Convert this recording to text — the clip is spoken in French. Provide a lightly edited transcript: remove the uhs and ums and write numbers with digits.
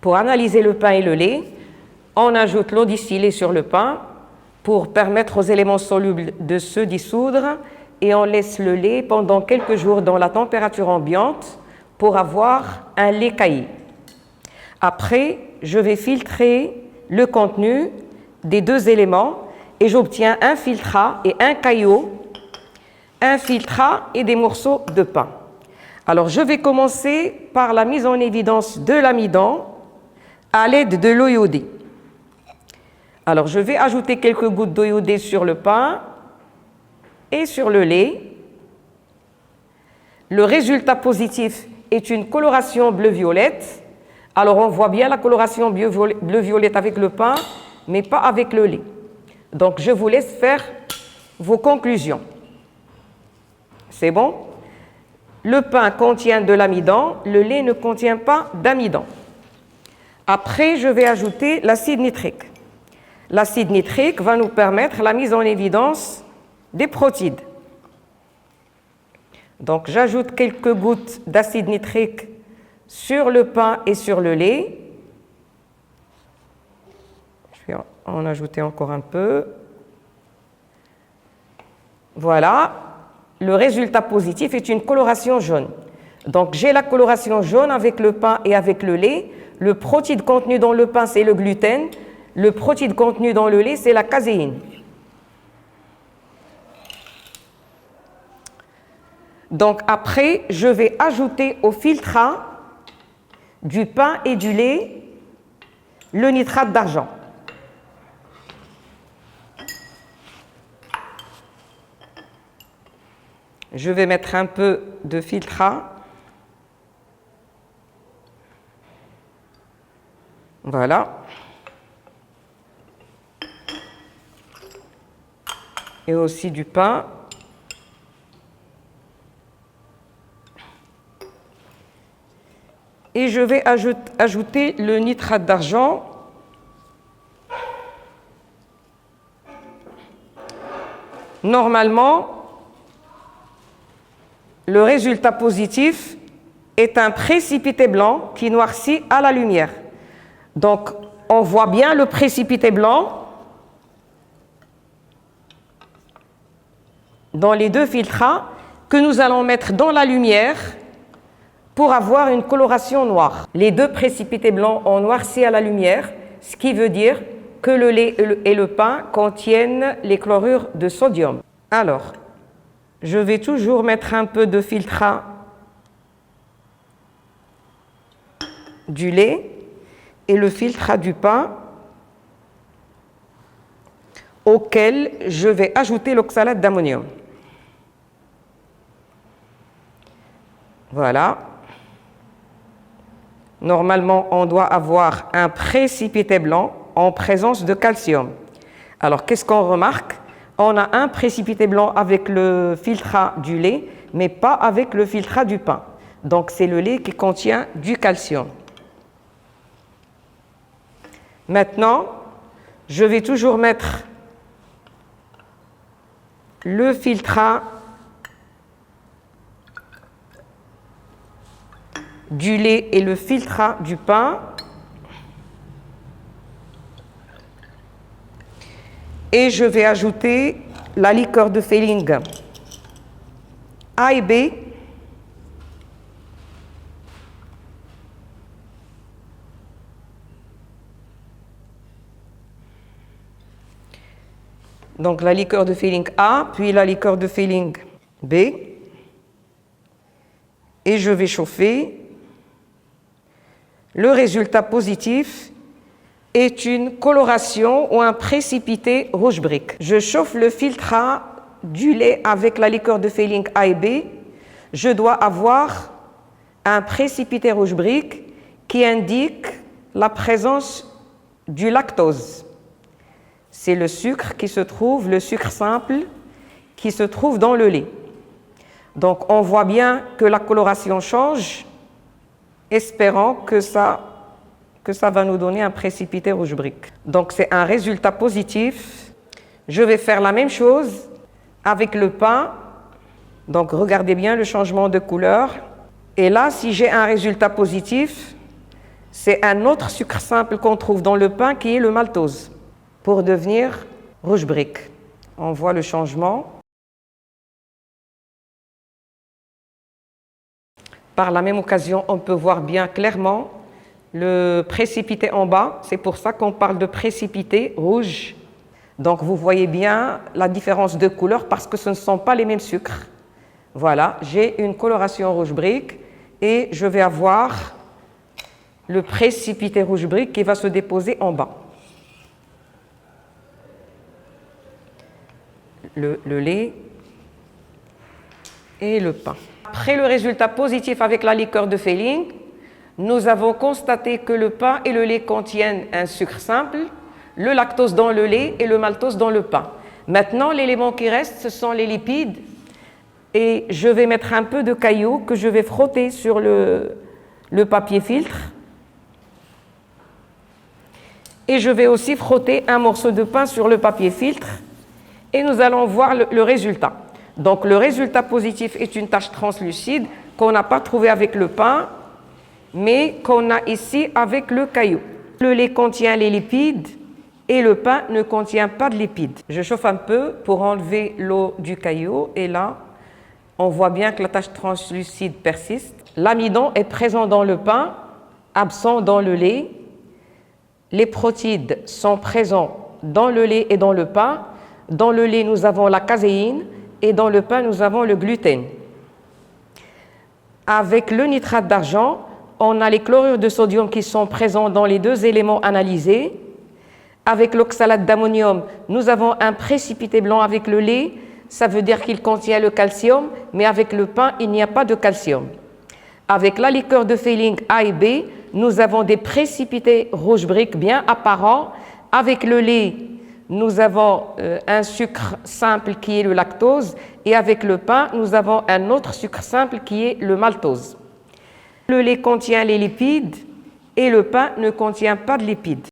Pour analyser le pain et le lait, on ajoute l'eau distillée sur le pain pour permettre aux éléments solubles de se dissoudre et on laisse le lait pendant quelques jours dans la température ambiante pour avoir un lait caillé. Après, je vais filtrer le contenu des deux éléments et j'obtiens un filtrat et un caillot, un filtrat et des morceaux de pain. Alors, je vais commencer par la mise en évidence de l'amidon à l'aide de l'eau iodée. Alors, je vais ajouter quelques gouttes d'eau iodée sur le pain et sur le lait. Le résultat positif est une coloration bleu-violette. Alors, on voit bien la coloration bleu-violette avec le pain, mais pas avec le lait. Donc, je vous laisse faire vos conclusions. C'est bon? Le pain contient de l'amidon, le lait ne contient pas d'amidon. Après, je vais ajouter l'acide nitrique. L'acide nitrique va nous permettre la mise en évidence des protides. Donc, j'ajoute quelques gouttes d'acide nitrique sur le pain et sur le lait. Je vais en ajouter encore un peu. Voilà. Le résultat positif est une coloration jaune. Donc, j'ai la coloration jaune avec le pain et avec le lait. Le protide contenu dans le pain, c'est le gluten. Le protide contenu dans le lait, c'est la caséine. Donc, après, je vais ajouter au filtrat du pain et du lait le nitrate d'argent. Je vais mettre un peu de filtrat. Voilà. Et aussi du pain. Et je vais ajouter le nitrate d'argent. Normalement, le résultat positif est un précipité blanc qui noircit à la lumière. Donc, on voit bien le précipité blanc dans les deux filtrats que nous allons mettre dans la lumière pour avoir une coloration noire. Les deux précipités blancs ont noirci à la lumière, ce qui veut dire que le lait et le pain contiennent les chlorures de sodium. Alors, je vais toujours mettre un peu de filtrat du lait et le filtrat du pain auquel je vais ajouter l'oxalate d'ammonium. Voilà. Normalement, on doit avoir un précipité blanc en présence de calcium. Alors, qu'est-ce qu'on remarque? On a un précipité blanc avec le filtrat du lait, mais pas avec le filtrat du pain. Donc, c'est le lait qui contient du calcium. Maintenant, je vais toujours mettre le filtrat du lait et le filtrat du pain. Et je vais ajouter la liqueur de Fehling A et B. Donc la liqueur de Fehling A, puis la liqueur de Fehling B. Et je vais chauffer. Le résultat positif est une coloration ou un précipité rouge brique. Je chauffe le filtrat du lait avec la liqueur de Fehling A et B. Je dois avoir un précipité rouge brique qui indique la présence du lactose. C'est le sucre qui se trouve, le sucre simple qui se trouve dans le lait. Donc on voit bien que la coloration change, espérant que ça va nous donner un précipité rouge brique. Donc c'est un résultat positif. Je vais faire la même chose avec le pain. Donc regardez bien le changement de couleur. Et là, si j'ai un résultat positif, C'est un autre sucre simple qu'on trouve dans le pain qui est le maltose, pour devenir rouge brique. On voit le changement. Par la même occasion, on peut voir bien clairement le précipité en bas. C'est pour ça qu'on parle de précipité rouge. Donc vous voyez bien la différence de couleur parce que ce ne sont pas les mêmes sucres. Voilà, j'ai une coloration rouge brique et je vais avoir le précipité rouge brique qui va se déposer en bas. Le lait et le pain. Après le résultat positif avec la liqueur de Fehling, nous avons constaté que le pain et le lait contiennent un sucre simple, le lactose dans le lait et le maltose dans le pain. Maintenant, l'élément qui reste, ce sont les lipides. Et je vais mettre un peu de caillou que je vais frotter sur le papier filtre. Et je vais aussi frotter un morceau de pain sur le papier filtre. Et nous allons voir le résultat. Donc le résultat positif est une tache translucide qu'on n'a pas trouvée avec le pain, mais qu'on a ici avec le caillou. Le lait contient les lipides et le pain ne contient pas de lipides. Je chauffe un peu pour enlever l'eau du caillou et là, on voit bien que la tache translucide persiste. L'amidon est présent dans le pain, absent dans le lait. Les protides sont présents dans le lait et dans le pain. Dans le lait, nous avons la caséine et dans le pain, nous avons le gluten. Avec le nitrate d'argent, on a les chlorures de sodium qui sont présents dans les deux éléments analysés. Avec l'oxalate d'ammonium, nous avons un précipité blanc avec le lait. Ça veut dire qu'il contient le calcium, mais avec le pain, il n'y a pas de calcium. Avec la liqueur de Fehling A et B, nous avons des précipités rouge brique bien apparents. Avec le lait, nous avons un sucre simple qui est le lactose et avec le pain, nous avons un autre sucre simple qui est le maltose. Le lait contient les lipides et le pain ne contient pas de lipides.